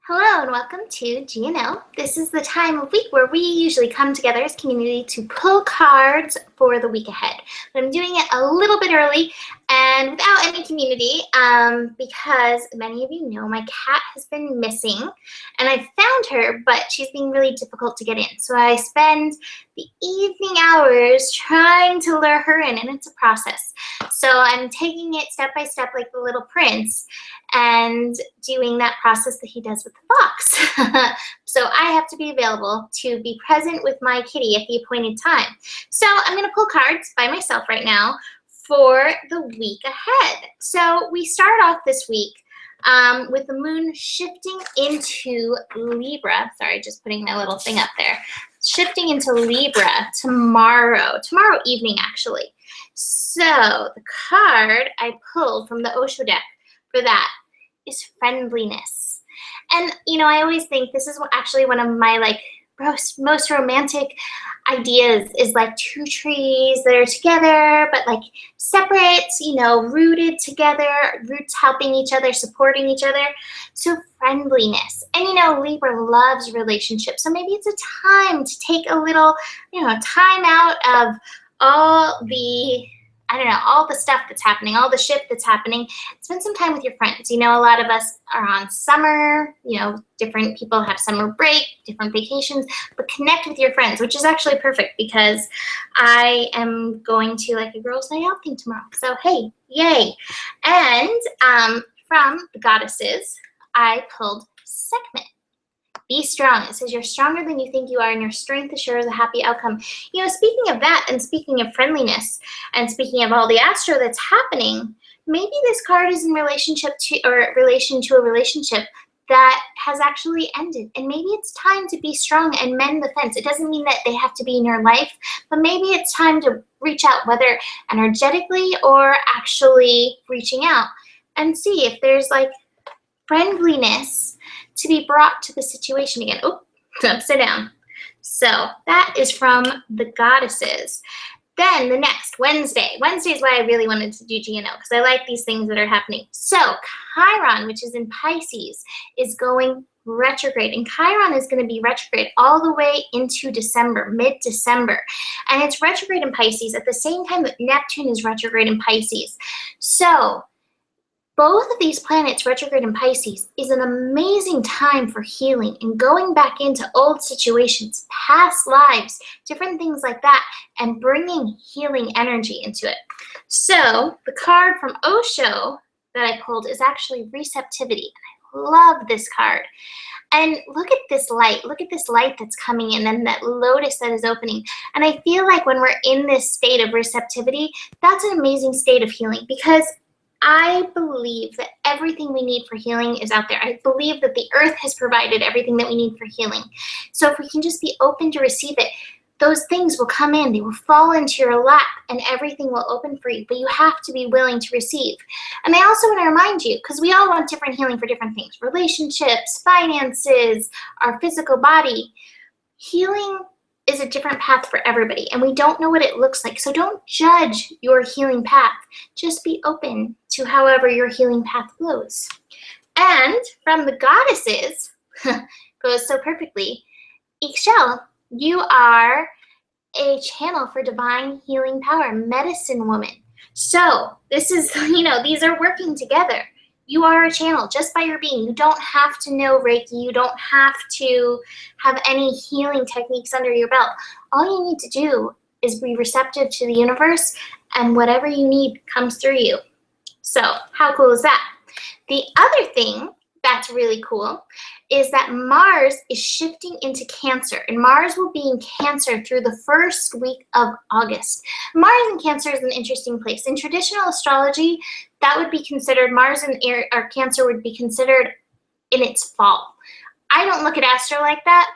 Hello and welcome to GNO. This is the time of week where we usually come together as community to pull cards for the week ahead. But I'm doing it a little bit early and without any community because many of you know my cat has been missing and I found her, but she's being really difficult to get in. So I spend the evening hours trying to lure her in, and it's a process. So I'm taking it step by step like the little prince and doing that process that he does with the fox. So I have to be available to be present with my kitty at the appointed time. So I'm going to pull cards by myself right now for the week ahead. So we start off this week with the moon shifting into Libra. Sorry, just putting my little thing up there. Shifting into Libra tomorrow evening actually. So the card I pulled from the Osho deck for that is friendliness. And you know, I always think this is actually one of my most romantic ideas is like two trees that are together but like separate, you know, rooted together, roots helping each other, supporting each other. So friendliness. And you know, Libra loves relationships, so maybe it's a time to take a little, you know, time out of all the all the stuff that's happening, all the shift that's happening. Spend some time with your friends. You know, a lot of us are on summer, you know, different people have summer break, different vacations, but connect with your friends, which is actually perfect because I am going to like a girls' night out thing tomorrow. So, hey, yay. And from the goddesses, I pulled Sekhmet. Be strong. It says you're stronger than you think you are, and your strength assures a happy outcome. You know, speaking of that, and speaking of friendliness, and speaking of all the astro that's happening, maybe this card is in relation to a relationship that has actually ended, and maybe it's time to be strong and mend the fence. It doesn't mean that they have to be in your life, but maybe it's time to reach out, whether energetically or actually reaching out, and see if there's like friendliness to be brought to the situation again. Oh, upside down. So that is from the goddesses. Then the next, Wednesday. Wednesday is why I really wanted to do GNO, because I like these things that are happening. So Chiron, which is in Pisces, is going retrograde. And Chiron is going to be retrograde all the way into December, mid-December. And it's retrograde in Pisces at the same time that Neptune is retrograde in Pisces. So both of these planets retrograde in Pisces is an amazing time for healing and going back into old situations, past lives, different things like that, and bringing healing energy into it. So the card from Osho that I pulled is actually receptivity. And I love this card. And look at this light. Look at this light that's coming in and that lotus that is opening. And I feel like when we're in this state of receptivity, that's an amazing state of healing, because I believe that everything we need for healing is out there. I believe that the earth has provided everything that we need for healing. So if we can just be open to receive it, those things will come in, they will fall into your lap, and everything will open for you. But you have to be willing to receive. And I also want to remind you, because we all want different healing for different things, relationships, finances, our physical body. Healing is a different path for everybody, and we don't know what it looks like. So don't judge your healing path. Just be open to however your healing path flows. And from the goddesses, goes so perfectly, Ixchel, you are a channel for divine healing power, medicine woman. So this is, you know, these are working together. You are a channel just by your being. You don't have to know Reiki. You don't have to have any healing techniques under your belt. All you need to do is be receptive to the universe, and whatever you need comes through you. So how cool is that? The other thing that's really cool is that Mars is shifting into Cancer, and Mars will be in Cancer through the first week of August. Mars in Cancer is an interesting place. In traditional astrology, that would be considered, Mars in Cancer would be considered in its fall. I don't look at astro like that.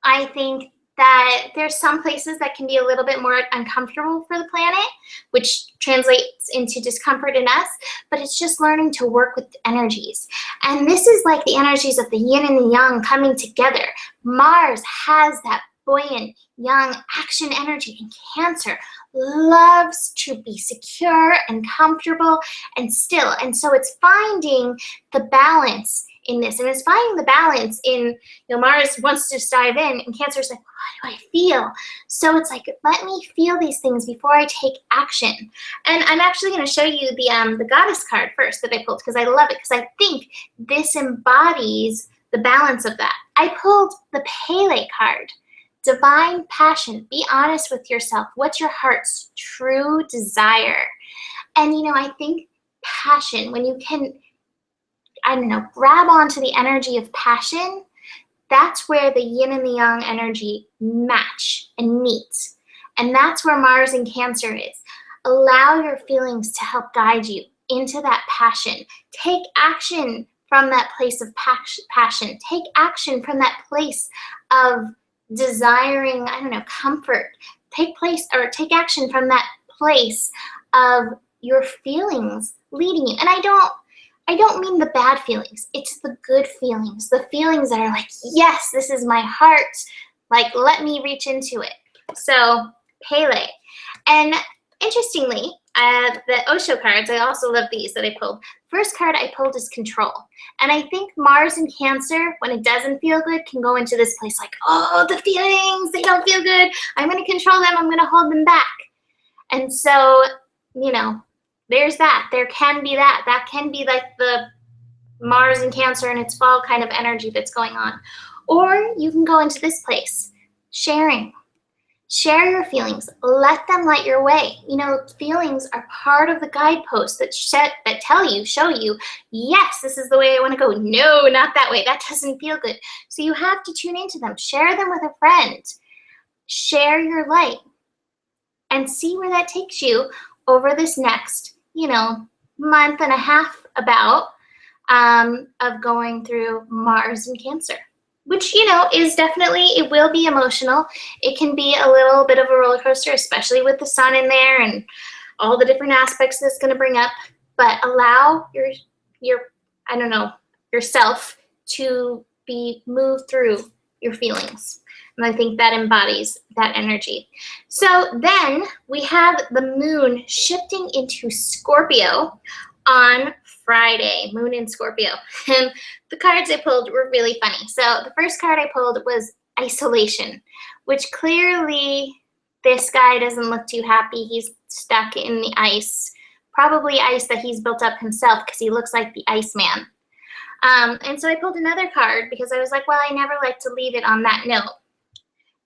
I think that there's some places that can be a little bit more uncomfortable for the planet, which translates into discomfort in us, but it's just learning to work with energies. And this is like the energies of the yin and the yang coming together. Mars has that buoyant, young action energy, and Cancer loves to be secure and comfortable and still. And so it's finding the balance in this. And it's finding the balance in, Mars wants to just dive in, and Cancer's like, what do I feel? So it's like, let me feel these things before I take action. And I'm actually going to show you the Goddess card first that I pulled, because I love it, because I think this embodies the balance of that. I pulled the Pele card. Divine passion. Be honest with yourself. What's your heart's true desire? And, I think passion, when you can, grab onto the energy of passion, that's where the yin and the yang energy match and meet. And that's where Mars in Cancer is. Allow your feelings to help guide you into that passion. Take action from that place of passion. Take action from that place of desiring, comfort. Take action from that place of your feelings leading you. And I don't mean the bad feelings. It's the good feelings. The feelings that are like, yes, this is my heart. Like, let me reach into it. So, Pele. And interestingly, the Osho cards, I also love these that I pulled. First card I pulled is control. And I think Mars in Cancer, when it doesn't feel good, can go into this place like, oh, the feelings, they don't feel good. I'm going to control them. I'm going to hold them back. And so, there's that. There can be that. That can be like the Mars in Cancer and its fall kind of energy that's going on. Or you can go into this place, sharing. Share your feelings. Let them light your way. Feelings are part of the guideposts that show you, yes, this is the way I want to go. No, not that way. That doesn't feel good. So you have to tune into them. Share them with a friend. Share your light and see where that takes you over this next, month and a half about of going through Mars in Cancer. Which, is definitely, it will be emotional. It can be a little bit of a roller coaster, especially with the sun in there and all the different aspects that's going to bring up. But allow yourself to be moved through your feelings. And I think that embodies that energy. So then we have the moon shifting into Scorpio on Friday, moon in Scorpio. And the cards I pulled were really funny. So the first card I pulled was isolation, which clearly this guy doesn't look too happy. He's stuck in the ice, probably ice that he's built up himself because he looks like the Iceman. And so I pulled another card because I was like, well, I never like to leave it on that note.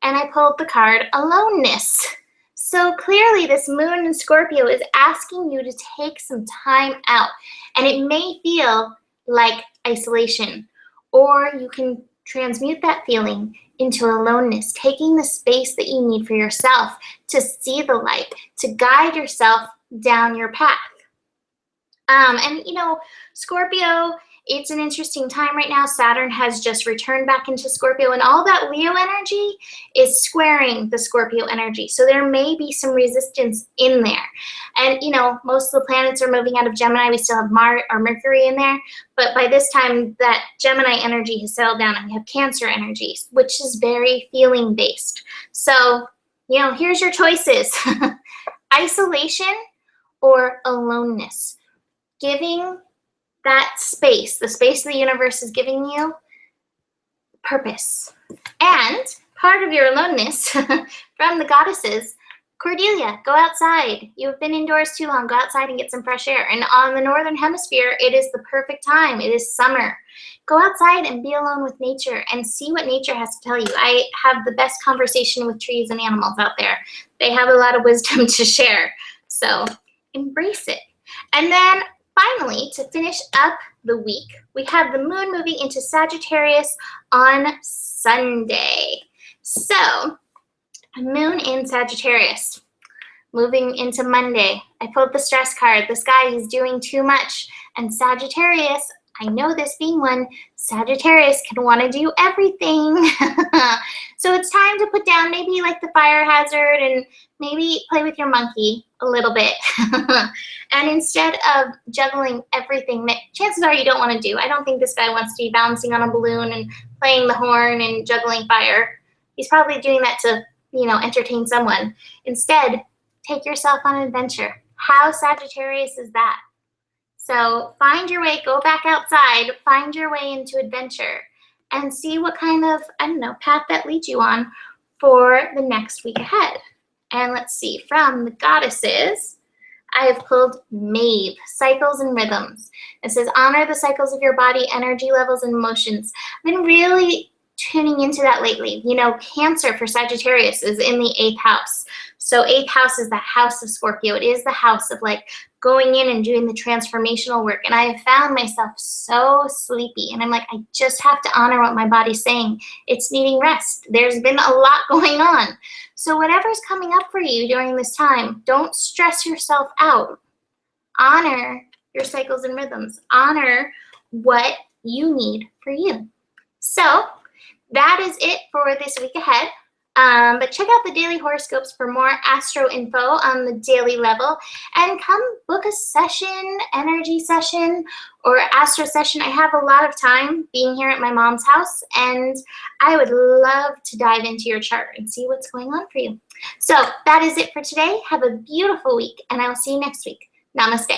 And I pulled the card aloneness. So clearly this moon in Scorpio is asking you to take some time out. And it may feel like isolation, or you can transmute that feeling into aloneness, taking the space that you need for yourself to see the light, to guide yourself down your path. And Scorpio, it's an interesting time right now. Saturn has just returned back into Scorpio, and all that Leo energy is squaring the Scorpio energy. So there may be some resistance in there. And, most of the planets are moving out of Gemini. We still have Mars or Mercury in there. But by this time, that Gemini energy has settled down, and we have Cancer energy, which is very feeling based. So, here's your choices. Isolation or aloneness. Giving that space, the space the universe is giving you, purpose. And part of your aloneness from the goddesses, Cordelia, go outside. You've been indoors too long. Go outside and get some fresh air. And on the northern hemisphere, it is the perfect time. It is summer. Go outside and be alone with nature and see what nature has to tell you. I have the best conversation with trees and animals out there. They have a lot of wisdom to share. So embrace it. And then finally, to finish up the week, we have the moon moving into Sagittarius on Sunday. So, moon in Sagittarius, moving into Monday. I pulled the stress card. This guy, he's doing too much. And Sagittarius, I know this being one, Sagittarius can want to do everything. So it's time to put down maybe like the fire hazard and maybe play with your monkey a little bit. And instead of juggling everything that chances are you don't want to do, I don't think this guy wants to be bouncing on a balloon and playing the horn and juggling fire. He's probably doing that to, entertain someone. Instead, take yourself on an adventure. How Sagittarius is that? So find your way, go back outside, find your way into adventure, and see what kind of, I don't know, path that leads you on for the next week ahead. And let's see, from the goddesses, I have pulled Maeve, Cycles and Rhythms. It says, honor the cycles of your body, energy levels, and emotions. I've been really tuning into that lately. You know, Cancer for Sagittarius is in the 8th house. So 8th house is the house of Scorpio. It is the house of like going in and doing the transformational work. And I have found myself so sleepy. And I'm like, I just have to honor what my body's saying. It's needing rest. There's been a lot going on. So whatever's coming up for you during this time, don't stress yourself out. Honor your cycles and rhythms. Honor what you need for you. So that is it for this week ahead. But check out the daily horoscopes for more astro info on the daily level, and come book a session, energy session, or astro session. I have a lot of time being here at my mom's house, and I would love to dive into your chart and see what's going on for you. So that is it for today. Have a beautiful week, and I will see you next week. Namaste.